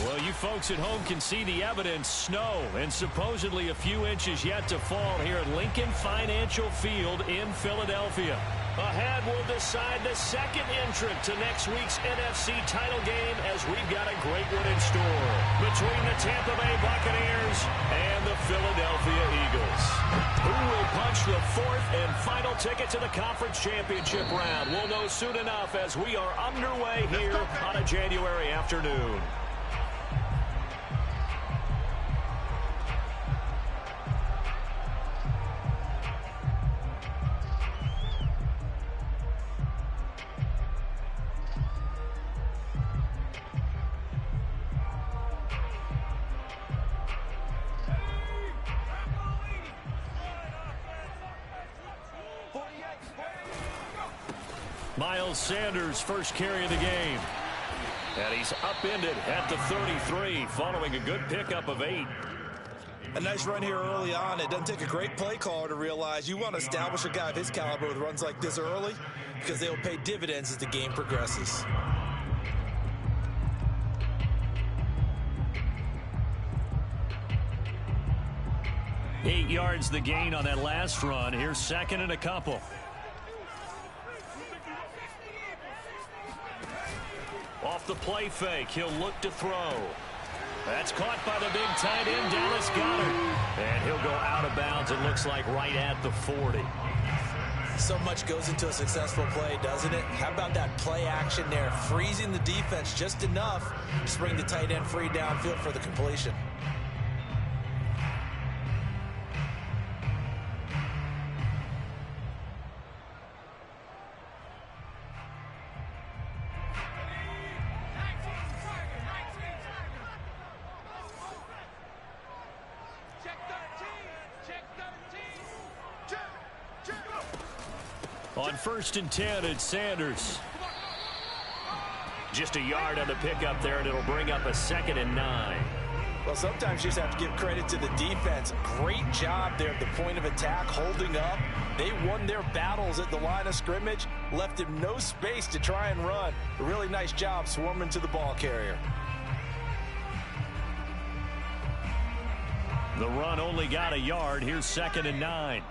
Well, you folks at home can see the evidence. Snow and supposedly a few inches yet to fall here at Lincoln Financial Field in Philadelphia. Ahead, we'll decide the second entrant to next week's NFC title game as we've got a great one in store between the Tampa Bay Buccaneers and the Philadelphia Eagles. Who will punch the fourth and final ticket to the conference championship round? We'll know soon enough as we are underway here on a January afternoon. Miles Sanders first carry of the game. And he's upended at the 33 following a good pickup of 8. A nice run here early on. It doesn't take a great play caller to realize you want to establish a guy of his caliber with runs like this early because they will pay dividends as the game progresses. Eight yards the gain on that last run. Here's second and a couple. Off the play fake, he'll look to throw. That's caught by the big tight end, Dallas Goedert. And he'll go out of bounds, it looks like, right at the 40. So much goes into a successful play, doesn't it? How about that play action there, freezing the defense just enough to bring the tight end free downfield for the completion. On 1st and 10, it's Sanders. Just a yard on the pickup there, and it'll bring up a 2nd and 9. Well, sometimes you just have to give credit to the defense. Great job there at the point of attack, holding up. They won their battles at the line of scrimmage, left him no space to try and run. A really nice job swarming to the ball carrier. The run only got a yard. Here's 2nd and 9.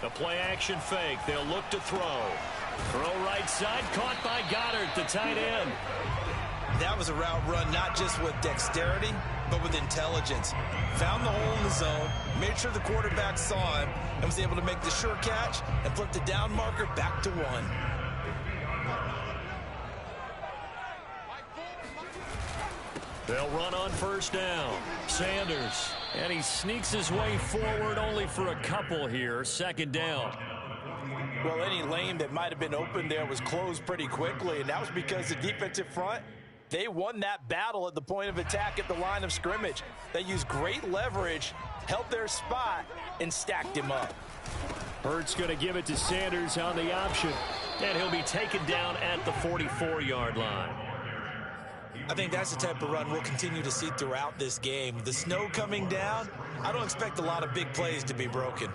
The play action fake. They'll look to throw. Throw right side. Caught by Goedert, the tight end. That was a route run not just with dexterity, but with intelligence. Found the hole in the zone, made sure the quarterback saw him, and was able to make the sure catch and flip the down marker back to 1. They'll run on 1st down. Sanders. And he sneaks his way forward only for a couple here. 2nd down. Well, any lane that might have been open there was closed pretty quickly, and that was because the defensive front, they won that battle at the point of attack at the line of scrimmage. They used great leverage, held their spot, and stacked him up. Hurts going to give it to Sanders on the option. And he'll be taken down at the 44-yard line. I think that's the type of run we'll continue to see throughout this game. The snow coming down, I don't expect a lot of big plays to be broken.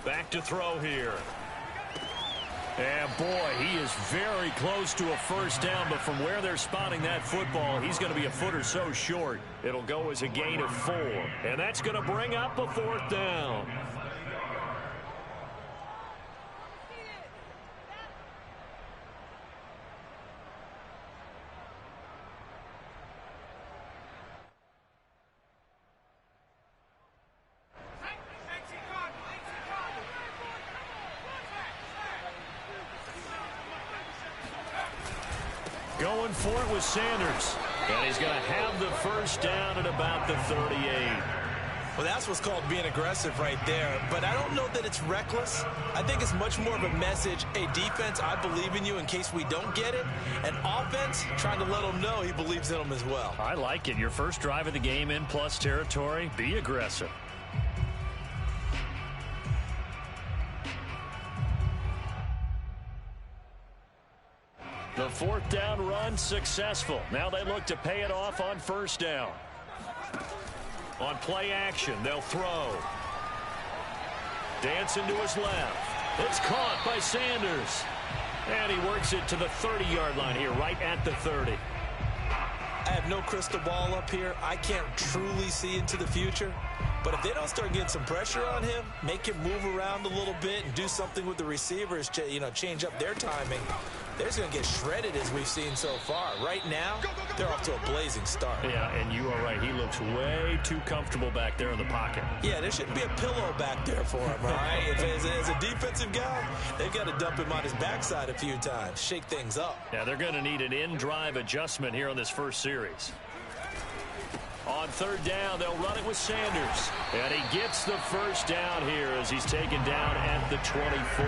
Back to throw here. And boy, he is very close to a 1st down, but from where they're spotting that football, he's going to be a foot or so short. It'll go as a gain of 4, and that's going to bring up a 4th down. Going for it with Sanders. And he's going to have the 1st down at about the 38. Well, that's what's called being aggressive right there. But I don't know that it's reckless. I think it's much more of a message, hey, defense, I believe in you in case we don't get it. And offense, trying to let them know he believes in them as well. I like it. Your first drive of the game in plus territory, be aggressive. The fourth down run successful. Now they look to pay it off on first down. On play action, they'll throw. Dancing to his left. It's caught by Sanders. And he works it to the 30-yard line here, right at the 30. I have no crystal ball up here. I can't truly see into the future. But if they don't start getting some pressure on him, make him move around a little bit and do something with the receivers, change up their timing, they're just going to get shredded as we've seen so far. Right now, they're off to a blazing start. Yeah, and you are right. He looks way too comfortable back there in the pocket. Yeah, there shouldn't be a pillow back there for him, all right? As a defensive guy, they've got to dump him on his backside a few times, shake things up. Yeah, they're going to need an in-drive adjustment here on this first series. On third down, they'll run it with Sanders. And he gets the first down here as he's taken down at the 24.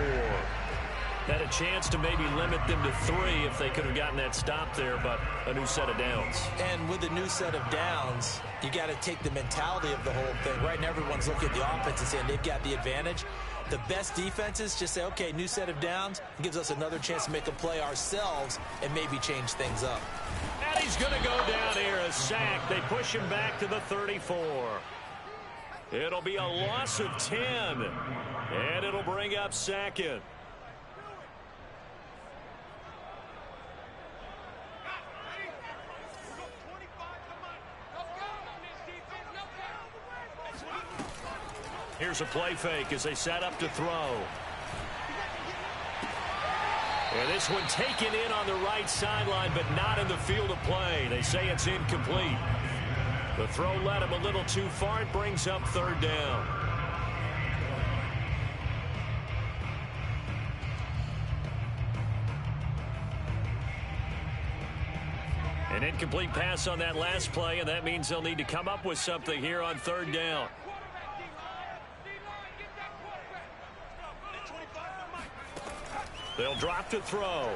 Had a chance to maybe limit them to 3 if they could have gotten that stop there, but a new set of downs. And with a new set of downs, you got to take the mentality of the whole thing. Right now, everyone's looking at the offense and saying they've got the advantage. The best defenses just say, okay, new set of downs. It gives us another chance to make a play ourselves and maybe change things up. And he's going to go down here, a sack. They push him back to the 34. It'll be a loss of 10. And it'll bring up second. Here's a play fake as they set up to throw. And this one taken in on the right sideline, but not in the field of play. They say it's incomplete. The throw led him a little too far. It brings up third down. An incomplete pass on that last play, and that means they'll need to come up with something here on third down. They'll drop to throw.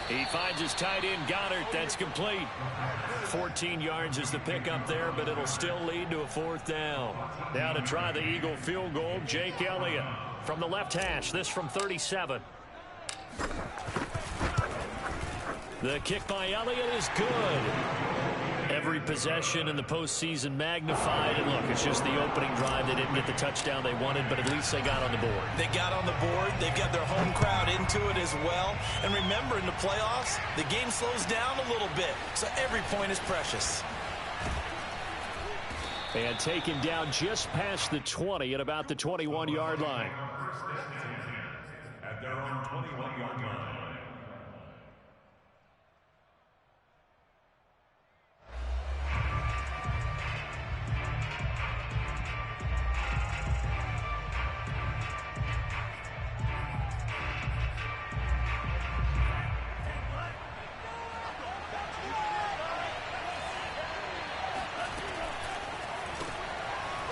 He finds his tight end, Goddard. That's complete. 14 yards is the pickup there, but it'll still lead to a fourth down. Now to try the Eagle field goal, Jake Elliott from the left hash. This from 37. The kick by Elliott is good. Every possession in the postseason magnified. And look, it's just the opening drive. They didn't get the touchdown they wanted, but at least they got on the board. They got on the board. They've got their home crowd into it as well. And remember, in the playoffs, the game slows down a little bit. So every point is precious. And taken down just past the 20 at about the 21-yard line. At their own 21-yard line.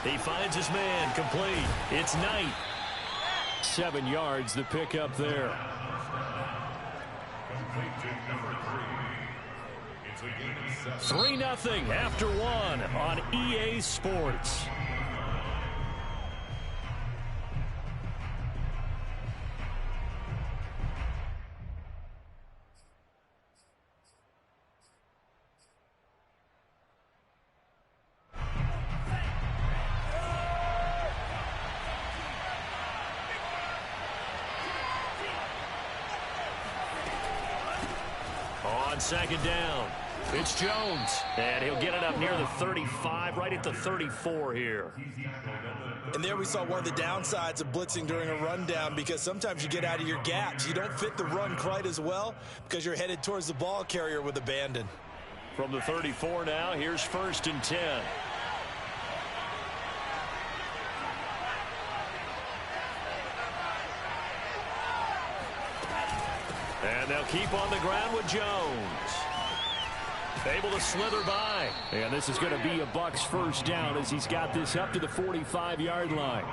He finds his man, complete. It's Knight. 7 yards, the pickup there. 3-0 after 1 on EA Sports. On second down, it's Jones. And he'll get it up near the 35, right at the 34 here. And there we saw one of the downsides of blitzing during a rundown, because sometimes you get out of your gaps. You don't fit the run quite as well because you're headed towards the ball carrier with abandon. From the 34 now, here's 1st and 10. And they'll keep on the ground with Jones. Able to slither by. And this is going to be a Bucs first down as he's got this up to the 45-yard line.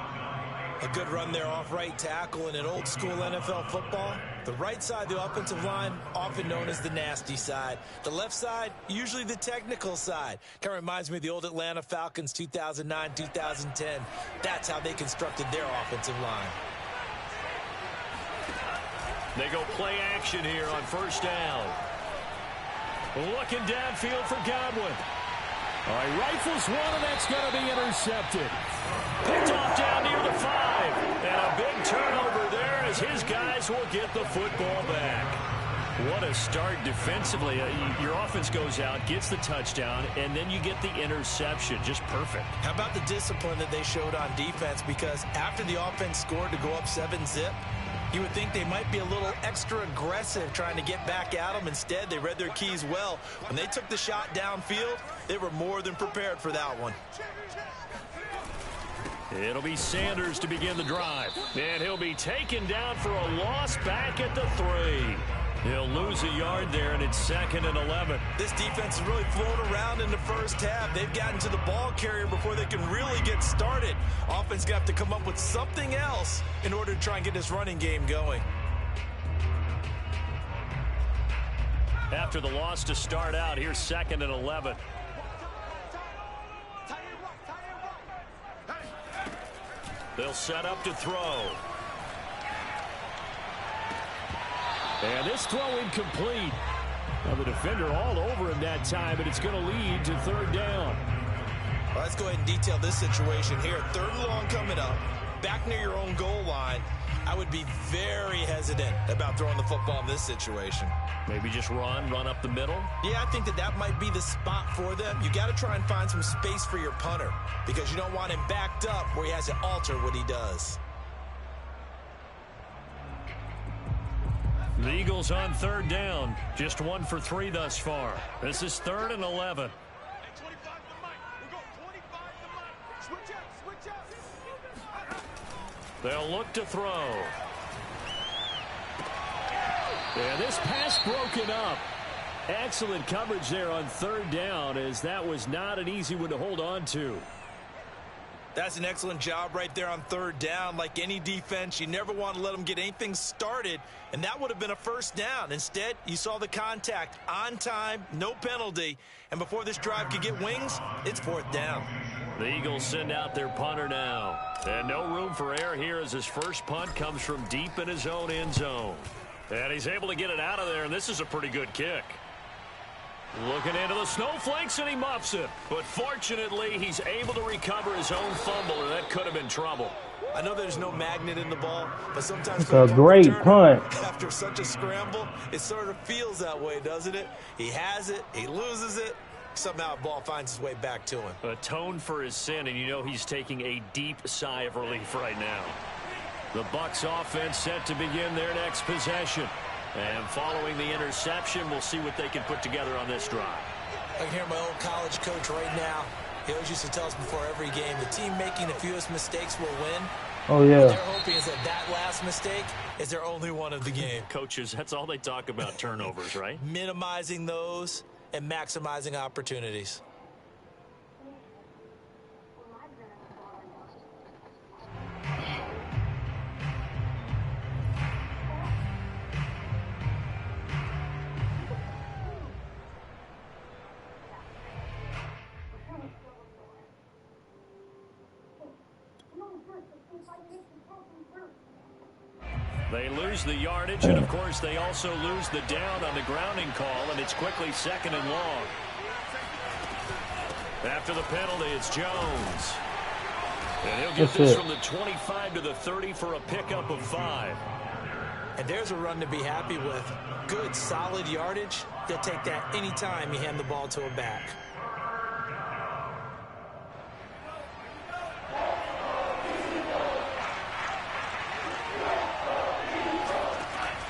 A good run there off right tackle in an old school NFL football. The right side of the offensive line, often known as the nasty side. The left side, usually the technical side. Kind of reminds me of the old Atlanta Falcons 2009-2010. That's how they constructed their offensive line. They go play action here on first down. Looking downfield for Godwin. All right, rifles one, and that's going to be intercepted. Picked off down near the 5. And a big turnover there as his guys will get the football back. What a start defensively. Your offense goes out, gets the touchdown, and then you get the interception. Just perfect. How about the discipline that they showed on defense? Because after the offense scored to go up 7-zip, you would think they might be a little extra aggressive trying to get back at them. Instead, they read their keys well. When they took the shot downfield, they were more than prepared for that one. It'll be Sanders to begin the drive. And he'll be taken down for a loss back at the 3. He'll lose a yard there, and it's 2nd and 11. This defense has really flown around in the first half. They've gotten to the ball carrier before they can really get started. Offense got to come up with something else in order to try and get this running game going. After the loss to start out, here's 2nd and 11. They'll set up to throw. And this throw incomplete. Now the defender all over him that time, but it's going to lead to 3rd down. Well, let's go ahead and detail this situation here. 3rd and long coming up, back near your own goal line. I would be very hesitant about throwing the football in this situation. Maybe just run up the middle? Yeah, I think that might be the spot for them. You got to try and find some space for your punter because you don't want him backed up where he has to alter what he does. The Eagles on 3rd down. Just 1 for 3 thus far. This is 3rd and 11. They'll look to throw. And this pass broken up. Excellent coverage there on 3rd down, as that was not an easy one to hold on to. That's an excellent job right there on 3rd down. Like any defense, you never want to let them get anything started, and that would have been a first down. Instead, you saw the contact on time, no penalty, and before this drive could get wings, it's 4th down. The Eagles send out their punter now. And no room for error here as his first punt comes from deep in his own end zone. And he's able to get it out of there, and this is a pretty good kick. Looking into the snowflakes, and he muffs it. But fortunately, he's able to recover his own fumble, or that could have been trouble. I know there's no magnet in the ball, but sometimes it's a great punt. After such a scramble, it sort of feels that way, doesn't it? He has it, he loses it. Somehow the ball finds its way back to him. Atone for his sin, and you know he's taking a deep sigh of relief right now. The Bucs offense set to begin their next possession. And following the interception, we'll see what they can put together on this drive. I can hear my old college coach right now. He always used to tell us before every game, the team making the fewest mistakes will win. Oh, yeah. What they're hoping is that last mistake is their only one of the game. Coaches, that's all they talk about, turnovers, right? Minimizing those and maximizing opportunities. They lose the yardage, and of course they also lose the down on the grounding call, and it's quickly 2nd and long. After the penalty, it's Jones. And he'll get this from the 25 to the 30 for a pickup of 5. And there's a run to be happy with. Good, solid yardage. They'll take that anytime you hand the ball to a back.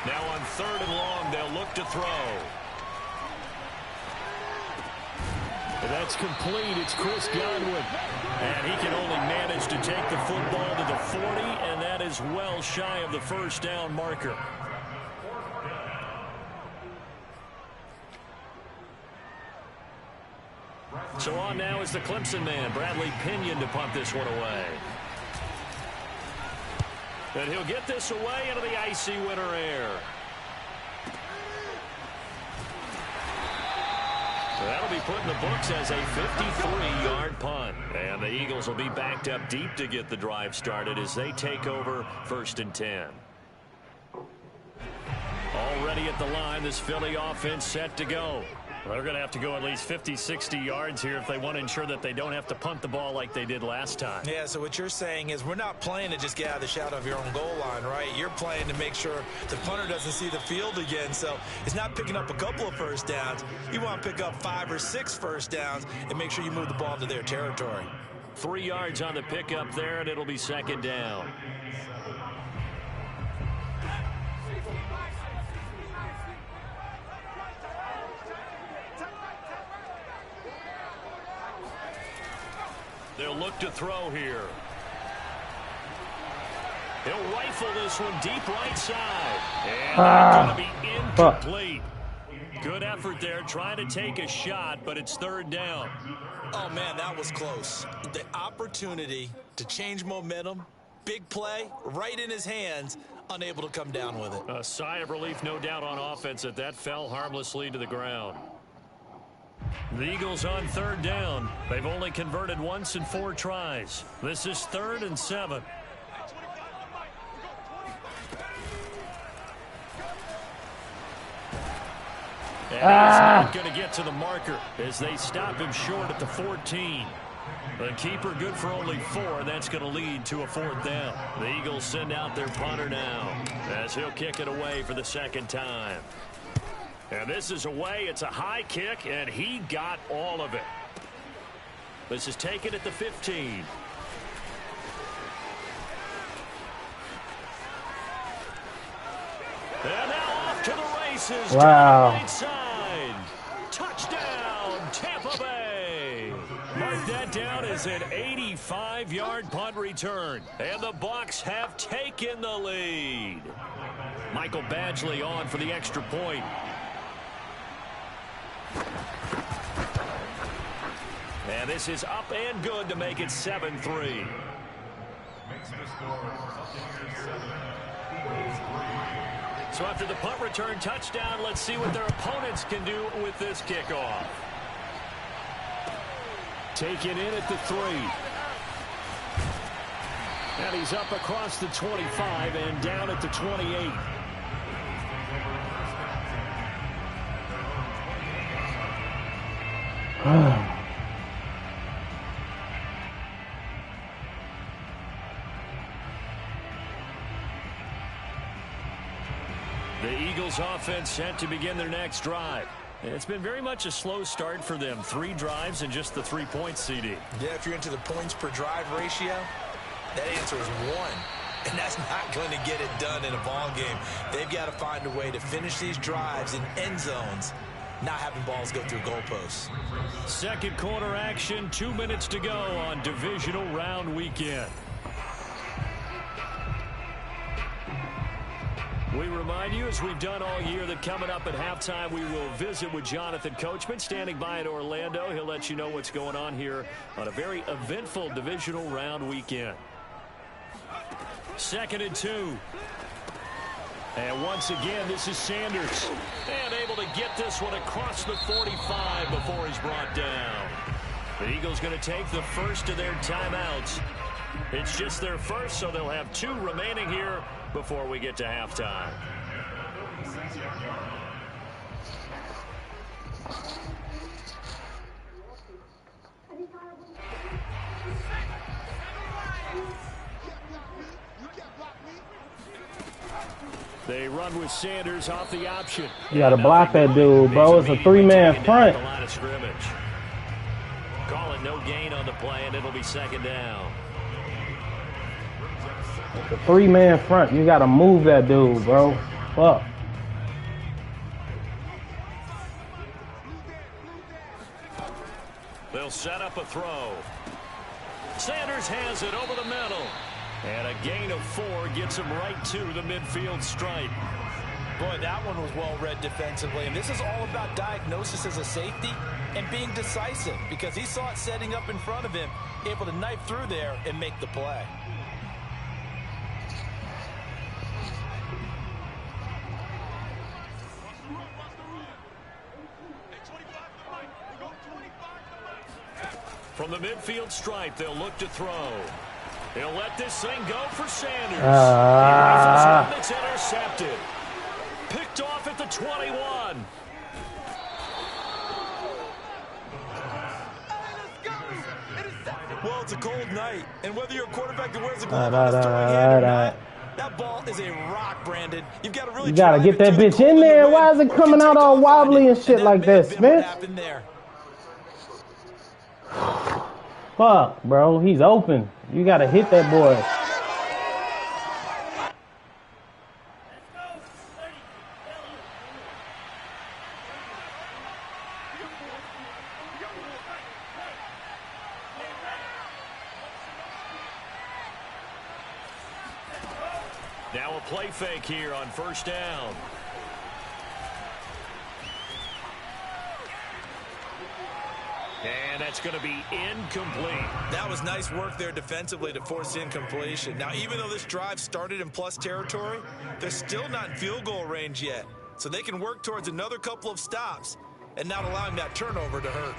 Now on 3rd and long, they'll look to throw. That's complete. It's Chris Godwin. And he can only manage to take the football to the 40, and that is well shy of the first down marker. So on now is the Clemson man, Bradley Pinion, to punt this one away. And he'll get this away into the icy winter air. So that'll be put in the books as a 53-yard punt. And the Eagles will be backed up deep to get the drive started as they take over 1st and 10. Already at the line, this Philly offense set to go. They're going to have to go at least 50, 60 yards here if they want to ensure that they don't have to punt the ball like they did last time. Yeah, so what you're saying is we're not playing to just get out of the shadow of your own goal line, right? You're playing to make sure the punter doesn't see the field again. So it's not picking up a couple of first downs. You want to pick up 5 or 6 first downs and make sure you move the ball to their territory. 3 yards on the pickup there, and it'll be 2nd down. They'll look to throw here. He'll rifle this one deep right side. And that's going to be incomplete. Good effort there trying to take a shot, but it's 3rd down. Oh, man, that was close. The opportunity to change momentum, big play, right in his hands, unable to come down with it. A sigh of relief, no doubt, on offense that fell harmlessly to the ground. The Eagles on 3rd down. They've only converted once in 4 tries. This is 3rd and 7. And he's not going to get to the marker as they stop him short at the 14. The keeper good for only 4, and that's going to lead to a 4th down. The Eagles send out their punter now as he'll kick it away for the 2nd time. And this is away. It's a high kick, and he got all of it. This is taken at the 15. And now off to the races. Wow. To the right side. Touchdown, Tampa Bay. Mark that down as an 85-yard punt return. And the Bucs have taken the lead. Michael Badgley on for the extra point. And this is up and good to make it 7-3. So after the punt return touchdown, let's see what their opponents can do with this kickoff. Taken in at the 3. And he's up across the 25 and down at the 28. The Eagles offense set to begin their next drive. It's been very much a slow start for them. 3 drives and just the 3 points, CD. Yeah, if you're into the points per drive ratio, that answer is 1. And that's not going to get it done in a ball game. They've got to find a way to finish these drives in end zones, not having balls go through goalposts. 2nd quarter action, 2 minutes to go on Divisional Round Weekend. We remind you, as we've done all year, that coming up at halftime, we will visit with Jonathan Coachman, standing by in Orlando. He'll let you know what's going on here on a very eventful Divisional Round Weekend. 2nd and 2. And once again, this is Sanders. And able to get this one across the 45 before he's brought down. The Eagles going to take the first of their timeouts. It's just their first, so they'll have 2 remaining here before we get to halftime. They run with Sanders off the option. You got to block that dude, bro. It's a 3-man front. The line of scrimmage. Call it no gain on the play, and it'll be 2nd down. It's a 3-man front. You got to move that dude, bro. Fuck. They'll set up a throw. Sanders has it over the middle. And a gain of 4 gets him right to the midfield stripe. Boy, that one was well read defensively. And this is all about diagnosis as a safety and being decisive, because he saw it setting up in front of him, able to knife through there and make the play. From the midfield stripe, they'll look to throw. He'll let this thing go for Sanders. It's intercepted. Picked off at the 21. Well, it's a cold night, and whether you're a quarterback that wears a glove on his throwing hand or not, that ball is a rock, Brandon. You've got to really get that bitch in there. Why is it coming out all wobbly and shit like this, man? Fuck, bro. He's open. You got to hit that boy. Now a play fake here on first down. And that's going to be incomplete. That was nice work there defensively to force incompletion. Now, even though this drive started in plus territory, they're still not in field goal range yet. So they can work towards another couple of stops and not allowing that turnover to hurt.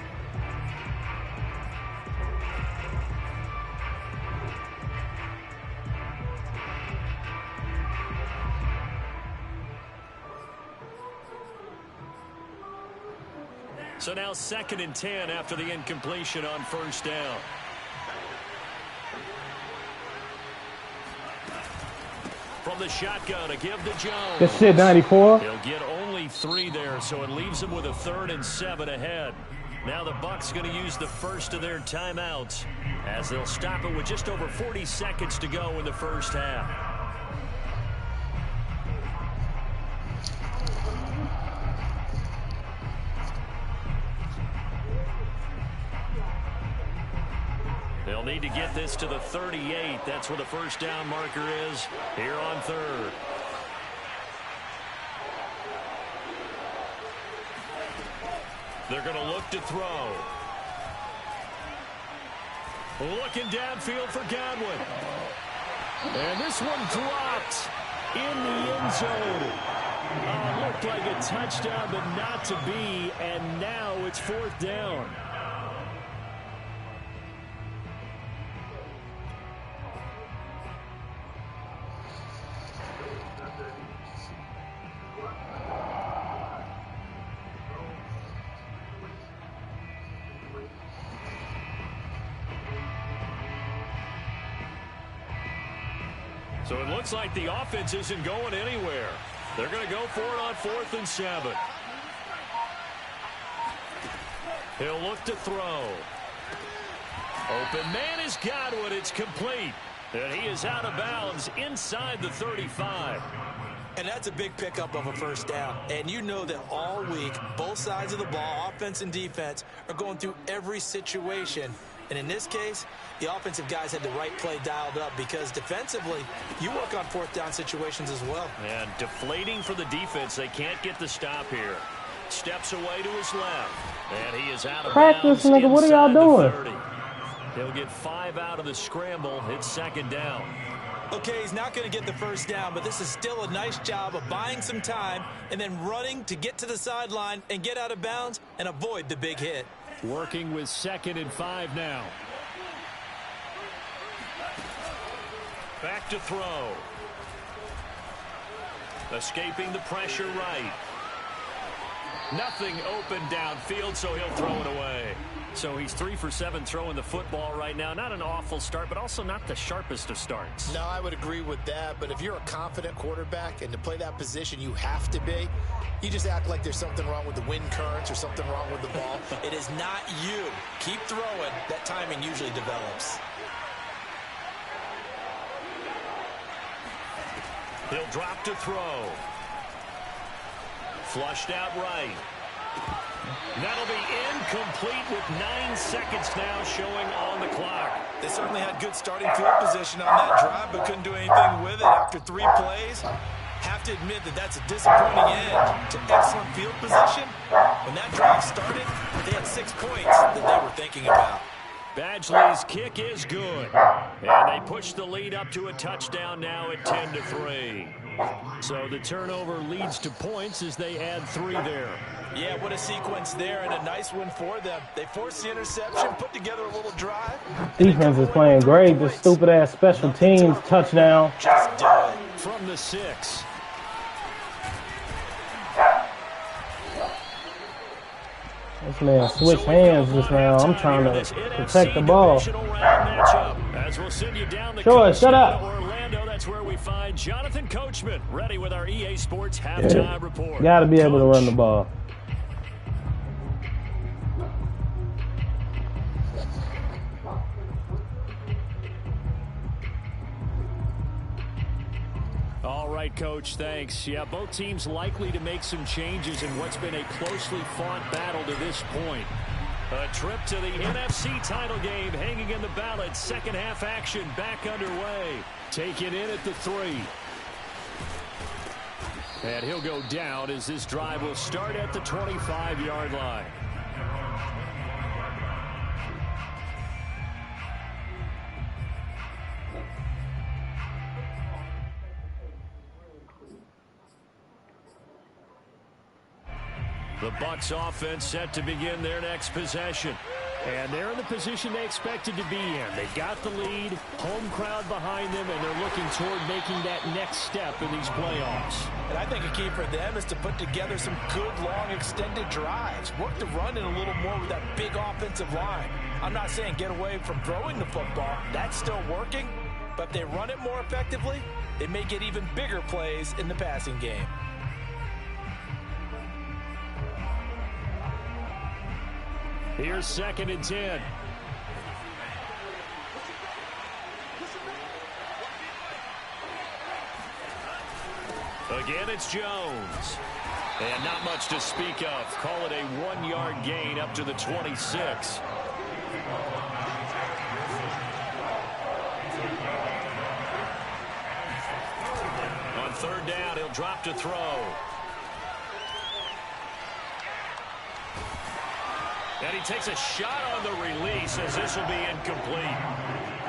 So now 2nd and 10 after the incompletion on first down. From the shotgun, a give to Jones. Good shit, 94. He'll get only 3 there, so it leaves him with a 3rd and 7 ahead. Now the Bucs going to use the first of their timeouts as they'll stop it with just over 40 seconds to go in the first half. They'll need to get this to the 38. That's where the first down marker is here on 3rd. They're going to look to throw. Looking downfield for Godwin. And this one dropped in the end zone. Looked like a touchdown, but not to be. And now it's 4th down. So it looks like the offense isn't going anywhere. They're going to go for it on 4th and 7. He'll look to throw. Open man is Godwin. It's complete. And he is out of bounds inside the 35. And that's a big pickup of a first down. And you know that all week, both sides of the ball, offense and defense, are going through every situation. And in this case, the offensive guys had the right play dialed up, because defensively, you work on 4th down situations as well. And deflating for the defense. They can't get the stop here. Steps away to his left. And he is out of bounds. Practice, nigga. What are y'all doing? He'll get 5 out of the scramble. It's 2nd down. Okay, he's not going to get the first down, but this is still a nice job of buying some time and then running to get to the sideline and get out of bounds and avoid the big hit. Working with 2nd and 5 now. Back to throw. Escaping the pressure right. Nothing open downfield, so he'll throw it away. So he's 3 for 7 throwing the football right now. Not an awful start, but also not the sharpest of starts. No, I would agree with that. But if you're a confident quarterback and to play that position, you have to be. You just act like there's something wrong with the wind currents or something wrong with the ball. It is not you. Keep throwing. That timing usually develops. He'll drop to throw. Flushed out right. That'll be incomplete with 9 seconds now showing on the clock. They certainly had good starting field position on that drive, but couldn't do anything with it after 3 plays. Have to admit that that's a disappointing end to excellent field position. When that drive started, they had 6 points that they were thinking about. Badgley's kick is good. And they push the lead up to a touchdown now at 10-3. So the turnover leads to points as they add 3 there. Yeah, what a sequence there, and a nice one for them. They forced the interception, put together a little drive. Defense is playing great. This stupid-ass special teams touchdown. Just do it. From the 6. This man switched hands just now. I'm trying to protect the ball. Sure, shut up. Orlando, that's where we find Jonathan Coachman, ready with our EA Sports halftime report. Got to be able to run the ball. All right, Coach, thanks. Yeah, both teams likely to make some changes in what's been a closely fought battle to this point. A trip to the NFC title game hanging in the balance. Second half action back underway. Taken in at the 3. And he'll go down as this drive will start at the 25-yard line. The Bucs offense set to begin their next possession. And they're in the position they expected to be in. They've got the lead, home crowd behind them, and they're looking toward making that next step in these playoffs. And I think a key for them is to put together some good, long, extended drives. Work the run in a little more with that big offensive line. I'm not saying get away from throwing the football. That's still working. But if they run it more effectively, they may get even bigger plays in the passing game. Here's 2nd and 10. Again, it's Jones. And not much to speak of. Call it a 1-yard gain up to the 26. On 3rd down, he'll drop to throw. And he takes a shot on the release as this will be incomplete.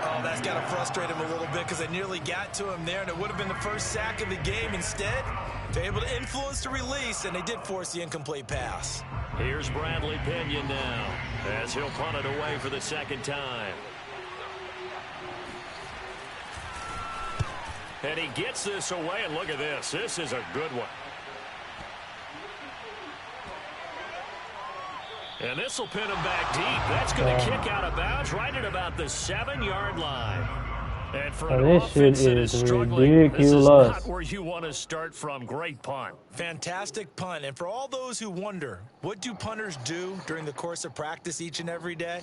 Oh, that's got to frustrate him a little bit because they nearly got to him there, and it would have been the first sack of the game. Instead, they're able to influence the release, and they did force the incomplete pass. Here's Bradley Pinion now as he'll punt it away for the 2nd time. And he gets this away, and look at this. This is a good one. And this will pin him back deep. That's going to kick out of bounds right at about the 7-yard line. And for an offense that is struggling, this is not where you want to start from. Great punt. Fantastic punt. And for all those who wonder, what do punters do during the course of practice each and every day?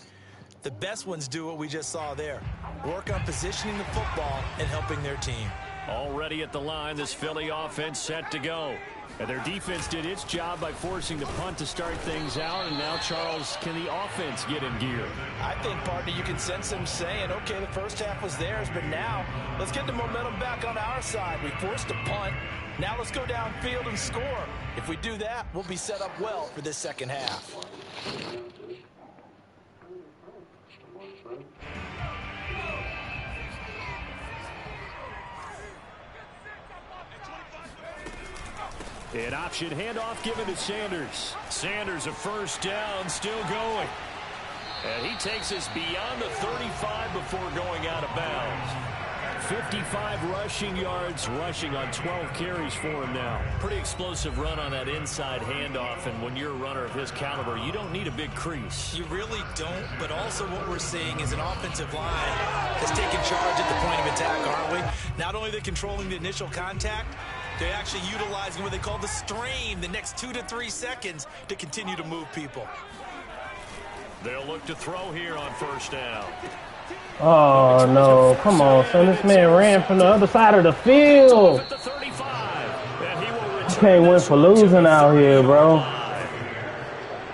The best ones do what we just saw there. Work on positioning the football and helping their team. Already at the line, this Philly offense set to go. And their defense did its job by forcing the punt to start things out. And now, Charles, can the offense get in gear? I think, partner, you can sense them saying, okay, the first half was theirs, but now let's get the momentum back on our side. We forced a punt. Now let's go downfield and score. If we do that, we'll be set up well for this second half. An option handoff given to Sanders. Sanders a first down, still going. And he takes us beyond the 35 before going out of bounds. 55 rushing yards, rushing on 12 carries for him now. Pretty explosive run on that inside handoff, and when you're a runner of his caliber, you don't need a big crease. You really don't, but also what we're seeing is an offensive line that's taking charge at the point of attack, aren't we? Not only are they controlling the initial contact, they're actually utilizing what they call the strain, the next 2 to 3 seconds, to continue to move people. They'll look to throw here on first down. Oh, no. Come on, son. This man ran from the other side of the field. You can't win for losing out here, bro.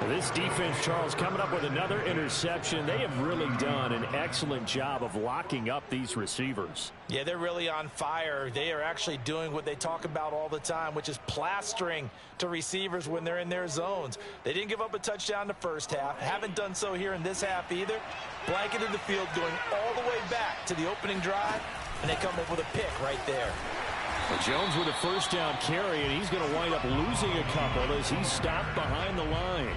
This defense defense, Charles, coming up with another interception. They have really done an excellent job of locking up these receivers. Yeah, they're really on fire. They are actually doing what they talk about all the time, which is plastering to receivers when they're in their zones. They didn't give up a touchdown in the first half. Haven't done so here in this half either. Blanketed the field, going all the way back to the opening drive, and they come up with a pick right there. Well, Jones with a first down carry, and he's going to wind up losing a couple as he's stopped behind the line.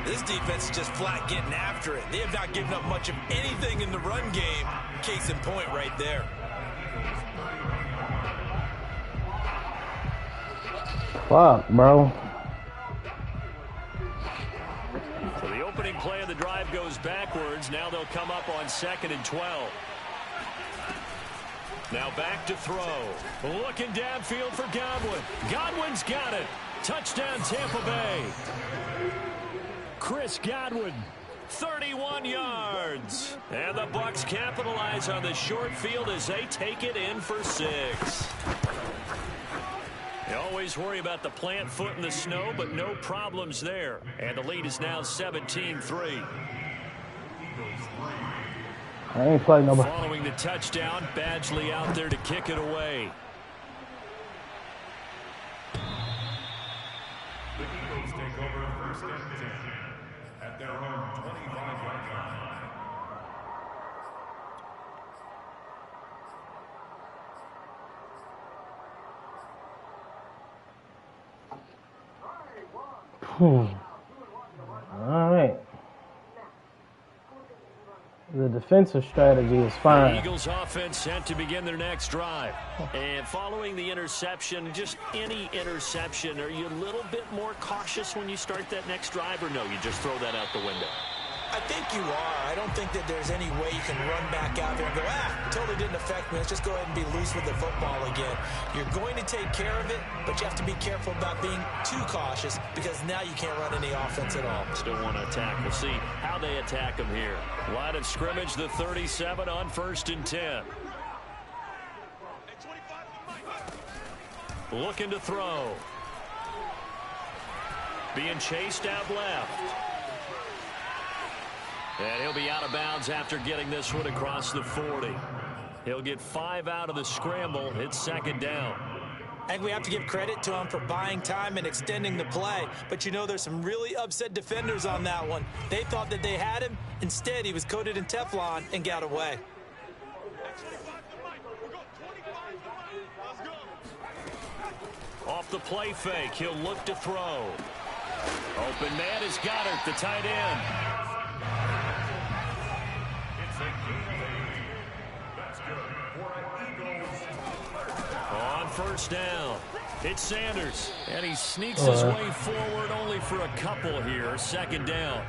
This defense is just flat getting after it. They have not given up much of anything in the run game. Case in point right there. Fuck, bro. So the opening play of the drive goes backwards. Now they'll come up on 2nd and 12. Now back to throw. Looking downfield for Godwin. Godwin's got it. Touchdown, Tampa Bay. Chris Godwin, 31 yards. And the Bucs capitalize on the short field as they take it in for 6. You always worry about the plant foot in the snow, but no problems there. And the lead is now 17-3. I ain't playing nobody. Following the touchdown, Badgley out there to kick it away. The Eagles take over 1st and 10 at their own 25-yard line. All right. The defensive strategy is fine. The Eagles offense set to begin their next drive. And following the interception, just any interception, are you a little bit more cautious when you start that next drive, or no, you just throw that out the window? I think you are. I don't think that there's any way you can run back out there and go, totally didn't affect me. Let's just go ahead and be loose with the football again. You're going to take care of it, but you have to be careful about being too cautious because now you can't run any offense at all. Still want to attack. We'll see how they attack them here. Line of scrimmage, the 37 on 1st and 10. Looking to throw. Being chased out left. And he'll be out of bounds after getting this one across the 40. He'll get 5 out of the scramble. It's 2nd down. And we have to give credit to him for buying time and extending the play. But you know, there's some really upset defenders on that one. They thought that they had him. Instead, he was coated in Teflon and got away. Off the play fake, he'll look to throw. Open man is Goddard, the tight end. On 1st down, it's Sanders, and he sneaks his way forward only for a couple here. 2nd down.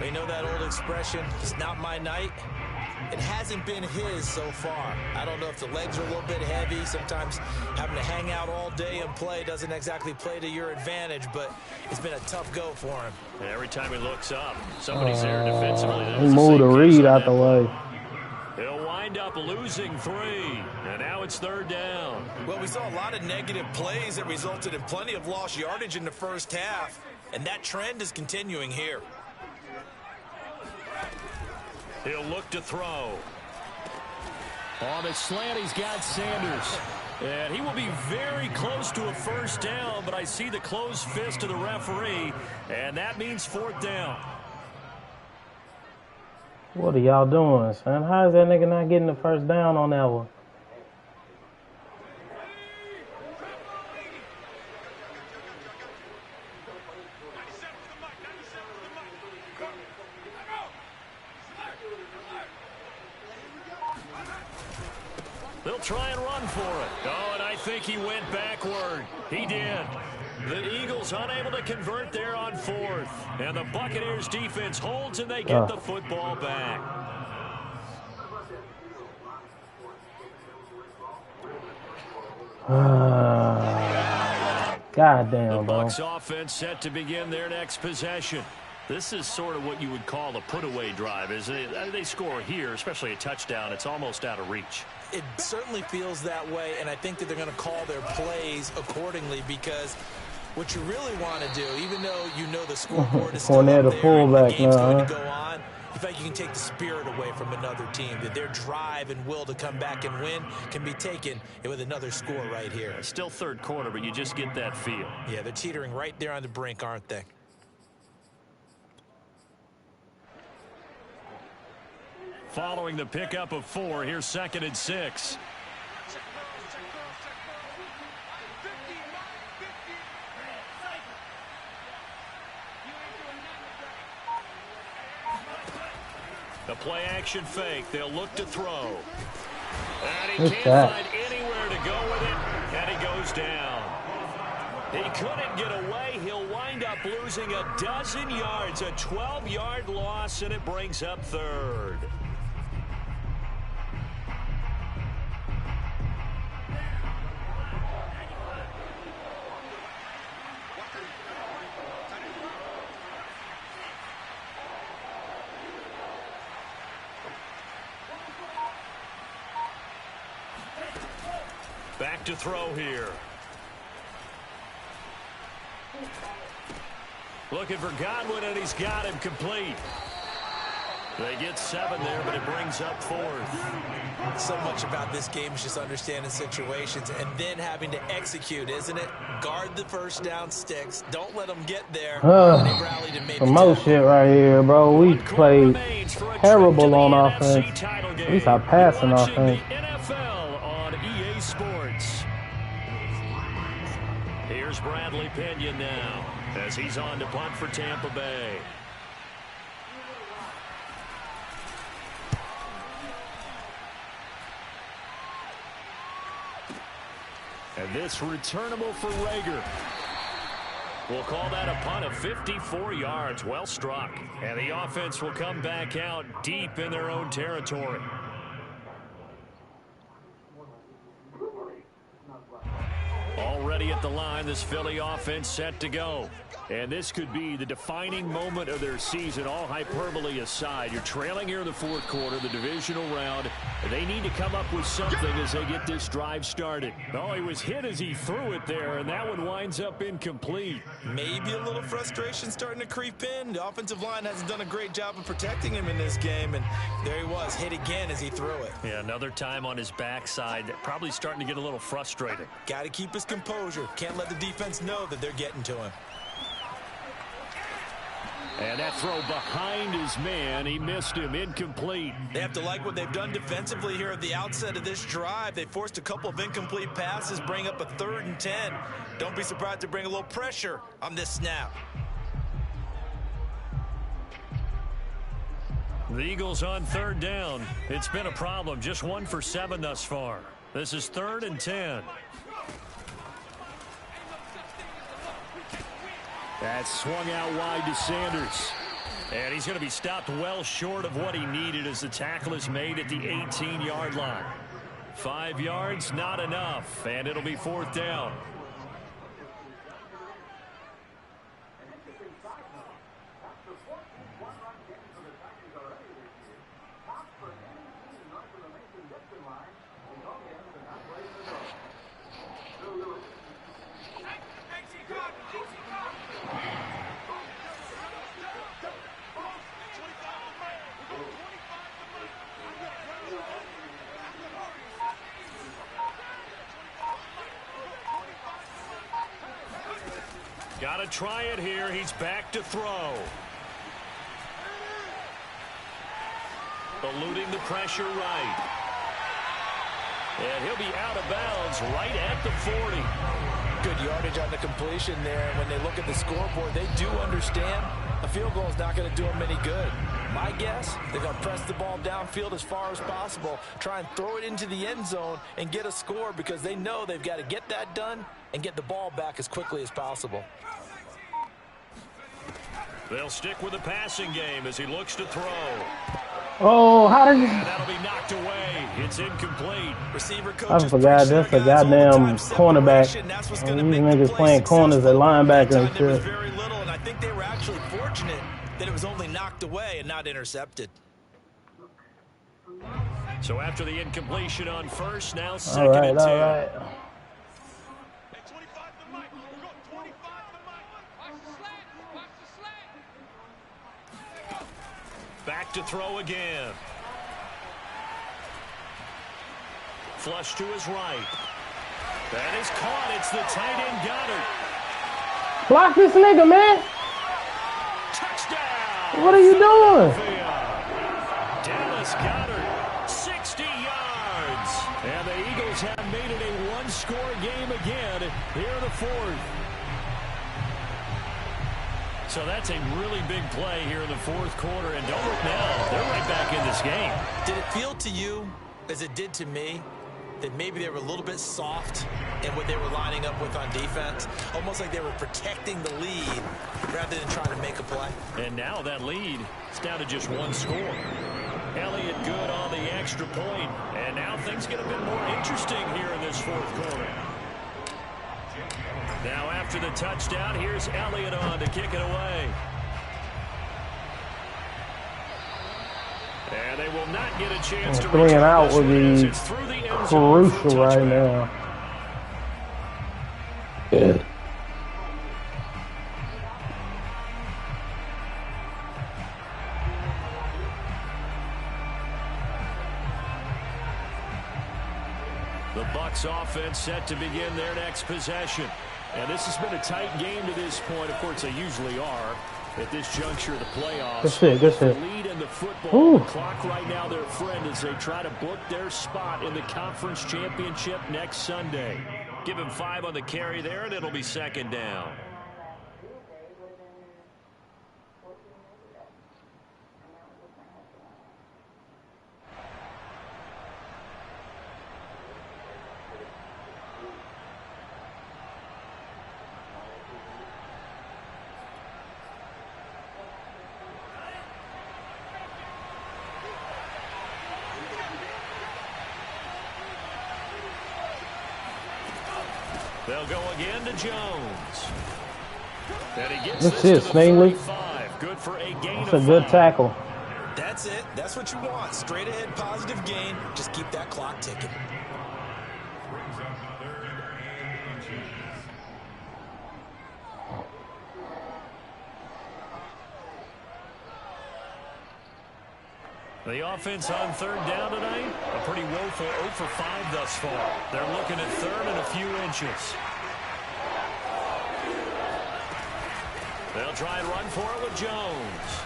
They know that old expression, it's not my night. It hasn't been his so far. I don't know if the legs are a little bit heavy. Sometimes having to hang out all day and play doesn't exactly play to your advantage, but it's been a tough go for him. And every time he looks up, somebody's there defensively. He moved a read out the way. He'll wind up losing 3, and now it's 3rd down. Well, we saw a lot of negative plays that resulted in plenty of lost yardage in the first half, and that trend is continuing here. He'll look to throw. On the slant, he's got Sanders. And he will be very close to a 1st down, but I see the closed fist of the referee, and that means 4th down. What are y'all doing, son? How is that nigga not getting the 1st down on that one? They'll try and run for it. Oh, and I think he went backward. He did. The Eagles unable to convert there on 4th. And the Buccaneers defense holds and they get the football back. Goddamn, bro. The Bucs offense set to begin their next possession. This is sort of what you would call a put-away drive, isn't it? They score here, especially a touchdown. It's almost out of reach. It certainly feels that way, and I think that they're going to call their plays accordingly because What you really want to do, even though you know the scoreboard is still Cornette, up the there, and the fullback game's now, going to go on, you feel like you can take the spirit away from another team, that their drive and will to come back and win can be taken with another score right here. It's still third quarter, but you just get that feel. Yeah, they're teetering right there on the brink, aren't they? Following the pickup of 4, here's 2nd and 6. The play action fake. They'll look to throw. And he can't find anywhere to go with it, and he goes down. He couldn't get away. He'll wind up losing a dozen yards, a 12-yard loss, and it brings up 3rd. Back to throw here. Looking for Godwin, and he's got him complete. They get 7 there, but it brings up 4th. So much about this game is just understanding situations and then having to execute, isn't it? Guard the first down sticks. Don't let them get there. And they rallied and made some more shit right here, bro. We played terrible on offense. At least our passing offense. NFL on EA Sports. Here's Bradley Pinion now as he's on to punt for Tampa Bay. And this returnable for Rager. We'll call that a punt of 54 yards. Well struck. And the offense will come back out deep in their own territory. Already at the line, this Philly offense set to go. And this could be the defining moment of their season, all hyperbole aside. You're trailing here in the 4th quarter, the divisional round. They need to come up with something as they get this drive started. Oh, he was hit as he threw it there, and that one winds up incomplete. Maybe a little frustration starting to creep in. The offensive line hasn't done a great job of protecting him in this game, and there he was, hit again as he threw it. Yeah, another time on his backside, probably starting to get a little frustrated. Got to keep his composure. Can't let the defense know that they're getting to him. And that throw behind his man, he missed him, incomplete. They have to like what they've done defensively here at the outset of this drive. They forced a couple of incomplete passes, bring up a 3rd and 10. Don't be surprised to bring a little pressure on this snap. The Eagles on 3rd down. It's been a problem, just 1 for 7 thus far. This is 3rd and 10. That's swung out wide to Sanders. And he's going to be stopped well short of what he needed as the tackle is made at the 18-yard line. 5 yards, not enough, and it'll be 4th down. Got to try it here. He's back to throw. Eluding the pressure right. And he'll be out of bounds right at the 40. Good yardage on the completion there. When they look at the scoreboard, they do understand a field goal is not going to do them any good. My guess, they're going to press the ball downfield as far as possible, try and throw it into the end zone and get a score because they know they've got to get that done and get the ball back as quickly as possible. They'll stick with the passing game as he looks to throw. Oh, how did you... And that'll be knocked away. It's incomplete. Receiver coach I forgot that's a goddamn cornerback. These niggas playing corners at linebacker and shit. Very little, and I think they were actually fortunate that it was only knocked away and not intercepted. So after the incompletion on first, now 2nd All right, and 10. all right. Back to throw again. Flush to his right. That is caught. It's the tight end Goddard. Block this nigga, man. Touchdown. What are you doing? Dallas Goddard, 60 yards. And the Eagles have made it a one-score game again here in the fourth. So that's a really big play here in the fourth quarter. And don't look now, they're right back in this game. Did it feel to you, as it did to me, that maybe they were a little bit soft in what they were lining up with on defense? Almost like they were protecting the lead rather than trying to make a play. And now that lead is down to just one score. Elliott good on the extra point. And now things get a bit more interesting here in this fourth quarter. Now after the touchdown, here's Elliott on to kick it away. And they will not get a chance to 3 and out would be crucial right now. Yeah. The Bucs offense set to begin their next possession. And this has been a tight game to this point. Of course, they usually are at this juncture of the playoffs. Good shit, good shit. The lead in the football. The clock right now, their friend, as they try to book their spot in the conference championship next Sunday. Give him 5 on the carry there, and it'll be second down. They'll go again to Jones. And he gets This this is to the Stingley. 35. Good for a gain That's of a good 5. tackle. That's it. That's what you want. Straight ahead, positive gain. Just keep that clock ticking. Brings up 3rd and inches. The offense on 3rd down tonight, a pretty woeful 0 for 5 thus far. They're looking at 3rd and a few inches. They'll try and run for it with Jones.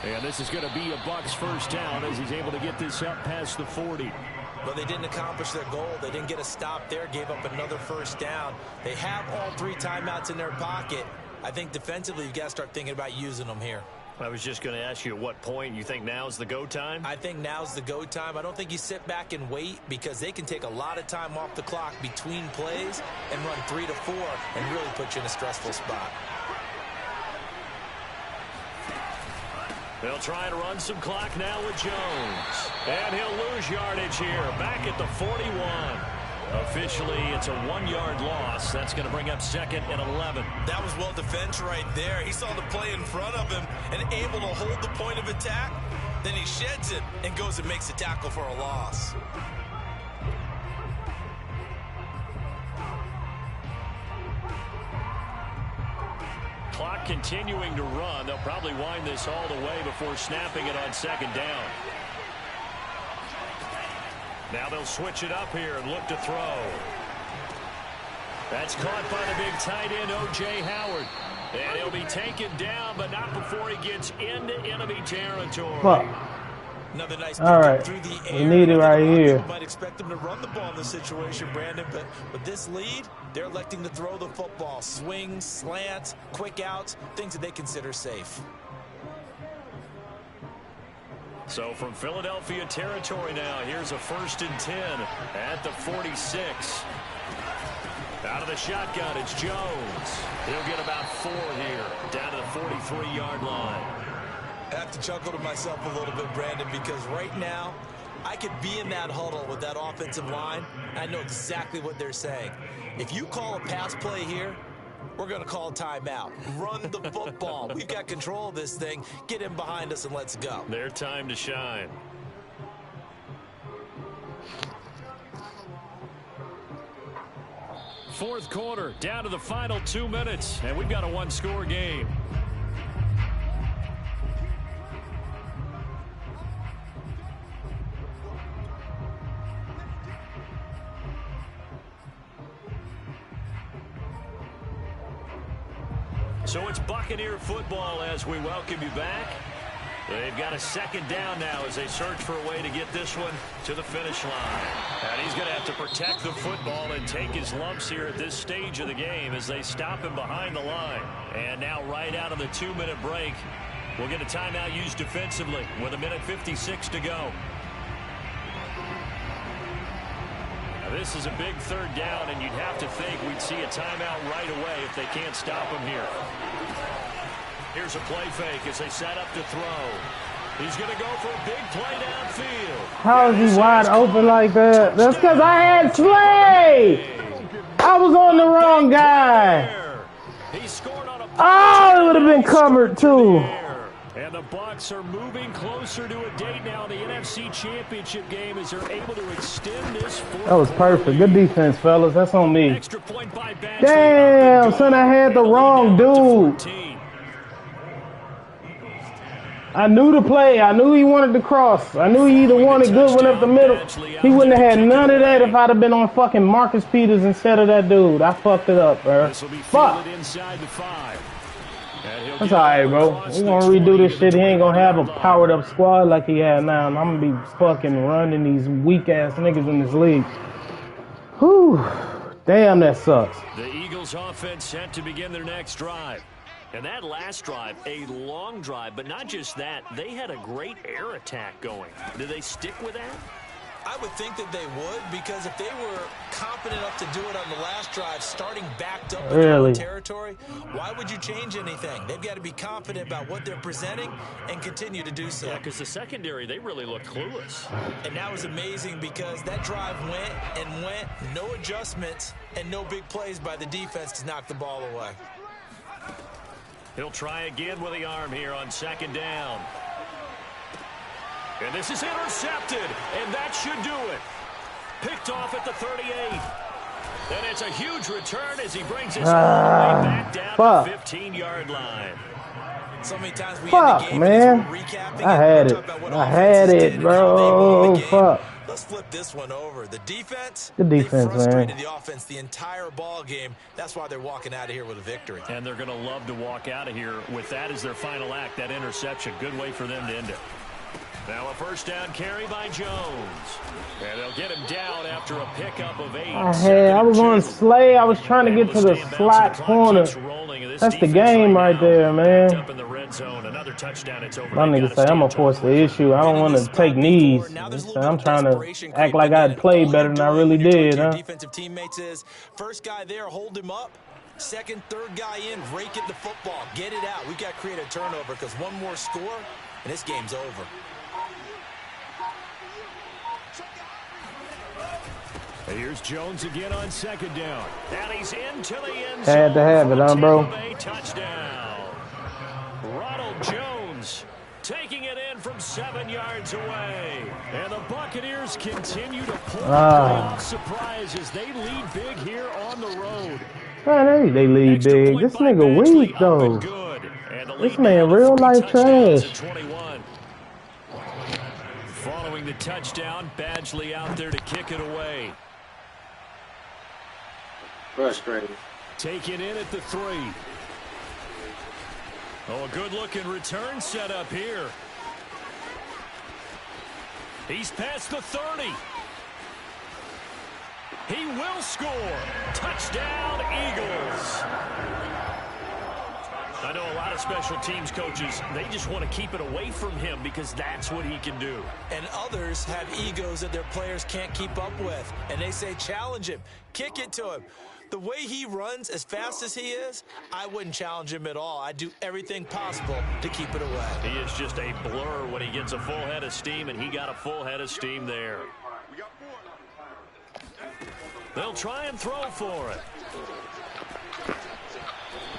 And this is going to be a Bucs first down as he's able to get this up past the 40. But they didn't accomplish their goal. They didn't get a stop there, gave up another first down. They have all 3 timeouts in their pocket. I think defensively you've got to start thinking about using them here. I was just going to ask you at what point you think now's the go time? I think now's the go time. I don't think you sit back and wait because they can take a lot of time off the clock between plays and run 3 to 4 and really put you in a stressful spot. They'll try to run some clock now with Jones. And he'll lose yardage here. Back at the 41. Officially, it's a 1-yard loss. That's going to bring up 2nd and 11. That was well defended right there. He saw the play in front of him and able to hold the point of attack. Then he sheds it and goes and makes a tackle for a loss. Clock continuing to run. They'll probably wind this all the way before snapping it on 2nd down. Now they'll switch it up here and look to throw. That's caught by the big tight end, O.J. Howard. And he'll be taken down, but not before he gets into enemy territory. Fuck. Another nice All right. through the We air. need it right here. You might expect them to run the ball in this situation, Brandon, but with this lead, they're electing to throw the football. Swings, slants, quick outs, things that they consider safe. So from Philadelphia territory now, here's a 1st and 10 at the 46. Out of the shotgun, it's Jones. He'll get about 4 here, down to the 43-yard line. I have to chuckle to myself a little bit, Brandon, because right now, I could be in that huddle with that offensive line, and I know exactly what they're saying. If you call a pass play here, we're going to call a timeout. Run the football. We've got control of this thing. Get in behind us and let's go. Their time to shine. Fourth quarter, down to the final 2 minutes, and we've got a 1-score game. So it's Buccaneer football as we welcome you back. They've got a second down now as they search for a way to get this one to the finish line. And he's going to have to protect the football and take his lumps here at this stage of the game as they stop him behind the line. And now right out of the 2-minute break, we'll get a timeout used defensively with 1:56 to go. Now this is a big third down, and you'd have to think we'd see a timeout right away if they can't stop him here. Here's a play fake as they set up to throw. He's going to go for a big play downfield. How is he wide open like that? That's because I had Slay. I was on the wrong guy. He scored on a it would have been covered too. And the Bucs are moving closer to a date now in the NFC Championship game as they're able to extend this. That was perfect. Good defense, fellas. That's on me. Extra point by Damn, son, I had the wrong dude. I knew the play. I knew he wanted to cross. I knew he either wanted good one up the middle. He wouldn't have had none of that if I'd have been on fucking Marcus Peters instead of that dude. I fucked it up, bro. Fuck. That's alright, bro. We're gonna redo this shit. He ain't gonna have a powered up squad like he had now. And I'm gonna be fucking running these weak ass niggas in this league. Whew. Damn, that sucks. The Eagles offense set to begin their next drive. And that last drive, a long drive, but not just that, they had a great air attack going. Do they stick with that? I would think that they would, because if they were confident enough to do it on the last drive, starting backed up in their own territory, why would you change anything? They've got to be confident about what they're presenting and continue to do so. Yeah, because the secondary, they really looked clueless. And that was amazing because that drive went and went, no adjustments, and no big plays by the defense to knock the ball away. He'll try again with the arm here on second down. And this is intercepted, and that should do it. Picked off at the 38. And it's a huge return as he brings us all the way back down to the 15-yard line. So many times we end the game man. Recapping I had it. I had it, bro. Fuck. Let's flip this one over. The defense, they frustrated man. the offense the entire ball game. That's why they're walking out of here with a victory. And they're going to love to walk out of here with that as their final act, that interception. Good way for them to end it. Now a first down carry by Jones. And they'll get him down after a pickup of 8. I was on Slay. I was trying to get to the slot corner. That's the game right there, man. Up in the red zone. Another touchdown. It's over. My niggas say I'm going to force the issue. I don't want to take knees. I'm trying to act like I had played better than I really did, huh? Defensive teammates is first guy there, hold him up. Second, third guy in, rake it the football. Get it out. We've got to create a turnover because one more score and this game's over. Here's Jones again on second down. And he's into the end zone. Had to have it, bro. Touchdown. Ronald Jones taking it in from 7 yards away. And the Buccaneers continue to pull playoff surprises. They lead big here on the road. Man, they lead big. This nigga weak, though. This man real life trash. Following the touchdown, Badgley out there to kick it away. Frustrating. Taken in at the 3. Oh, a good-looking return set up here. He's past the 30. He will score. Touchdown, Eagles. I know a lot of special teams coaches, they just want to keep it away from him because that's what he can do. And others have egos that their players can't keep up with. And they say, challenge him. Kick it to him. The way he runs, as fast as he is, I wouldn't challenge him at all. I'd do everything possible to keep it away. He is just a blur when he gets a full head of steam, and he got a full head of steam there. They'll try and throw for it.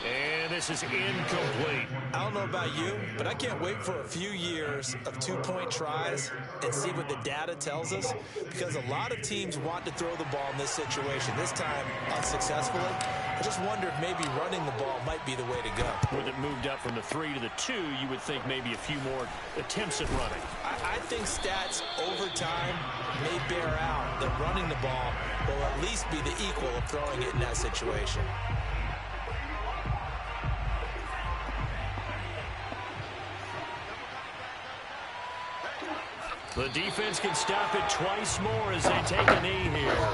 And this is incomplete. I don't know about you, but I can't wait for a few years of 2-point tries and see what the data tells us, because a lot of teams want to throw the ball in this situation, this time unsuccessfully. I just wonder if maybe running the ball might be the way to go. With it moved up from the 3 to the 2, you would think maybe a few more attempts at running. I think stats over time may bear out that running the ball will at least be the equal of throwing it in that situation. The defense can stop it twice more as they take a knee here.